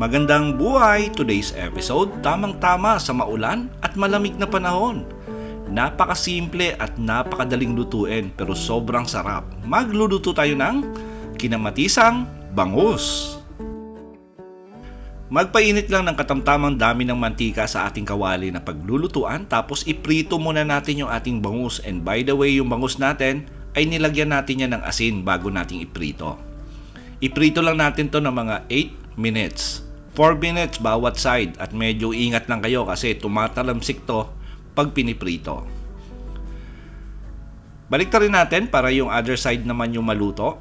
Magandang buhay! Today's episode, tamang-tama sa maulan at malamig na panahon. Napakasimple at napakadaling lutuin pero sobrang sarap. Magluluto tayo ng kinamatisang bangus. Magpainit lang ng katamtamang dami ng mantika sa ating kawali na paglulutuan, tapos iprito muna natin yung ating bangus. And by the way, yung bangus natin ay nilagyan natin yan ng asin bago natin iprito. Iprito lang natin to ng mga 8 minutes. 4 minutes bawat side at medyo ingat lang kayo kasi tumatalamsik to pag piniprito. Baliktarin natin para yung other side naman yung maluto.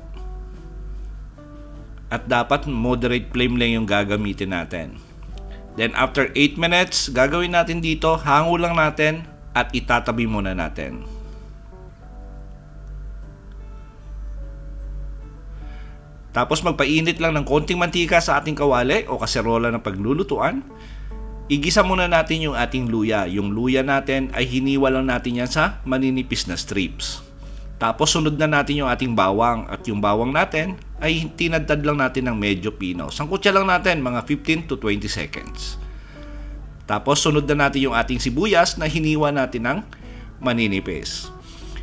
At dapat moderate flame lang yung gagamitin natin. Then after 8 minutes, gagawin natin dito, hango lang natin at itatabi muna natin. Tapos magpainit lang ng konting mantika sa ating kawali o kaserola ng paglulutuan. Igisa muna natin yung ating luya. Yung luya natin ay hiniwa lang natin yan sa maninipis na strips. Tapos sunod na natin yung ating bawang. At yung bawang natin ay tinadtad lang natin ng medyo pinaw. Sangkutsa lang natin mga 15 to 20 seconds. Tapos sunod na natin yung ating sibuyas na hiniwa natin ng maninipis.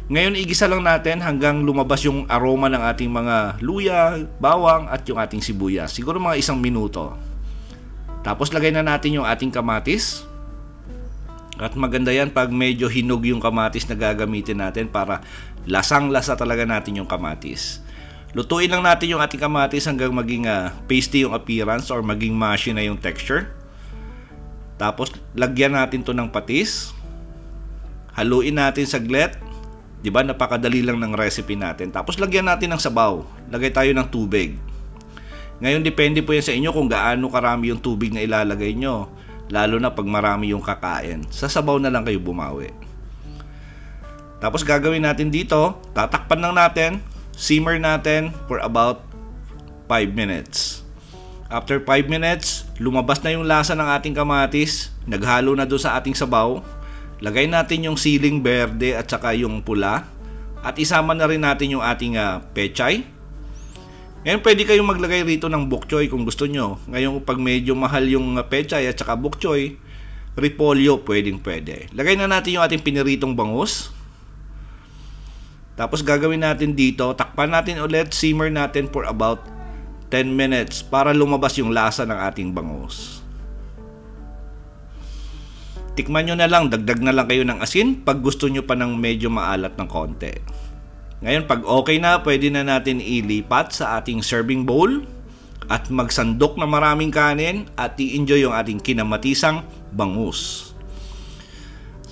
Ngayon igisa lang natin hanggang lumabas yung aroma ng ating mga luya, bawang at yung ating sibuyas. Siguro mga 1 minuto. Tapos lagay na natin yung ating kamatis. At maganda yan pag medyo hinog yung kamatis na gagamitin natin para lasang-lasa talaga natin yung kamatis. Lutuin lang natin yung ating kamatis hanggang maging pasty yung appearance or maging mushy na yung texture. Tapos lagyan natin to ng patis. Haluin natin saglit. Diba, napakadali lang ng recipe natin. Tapos lagyan natin ng sabaw. Lagay tayo ng tubig. Ngayon depende po yan sa inyo kung gaano karami yung tubig na ilalagay nyo. Lalo na pag marami yung kakain. Sa sabaw na lang kayo bumawi. Tapos gagawin natin dito, tatakpan lang natin, simmer natin for about 5 minutes. After 5 minutes, lumabas na yung lasa ng ating kamatis. Naghalo na doon sa ating sabaw. Lagay natin yung siling berde at saka yung pula. At isama na rin natin yung ating pechay. Ngayon pwede kayong maglagay rito ng bok choy kung gusto nyo. Ngayon pag medyo mahal yung pechay at saka bok choy, repolyo pwede. Lagay na natin yung ating piniritong bangus. Tapos gagawin natin dito, takpan natin ulit, simmer natin for about 10 minutes para lumabas yung lasa ng ating bangus. Tikman nyo na lang, dagdag na lang kayo ng asin pag gusto nyo pa ng medyo maalat ng konti. Ngayon pag okay na, pwede na natin ilipat sa ating serving bowl at magsandok na maraming kanin at i-enjoy yung ating kinamatisang bangus.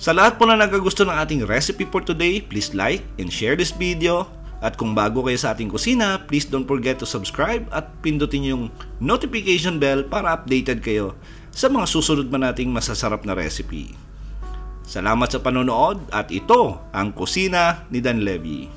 Sa lahat po na nagkagusto ng ating recipe for today, please like and share this video. At kung bago kayo sa ating kusina, please don't forget to subscribe at pindutin yung notification bell para updated kayo sa mga susunod man nating masasarap na recipe. Salamat sa panonood at ito ang Kusina ni Dan Levy.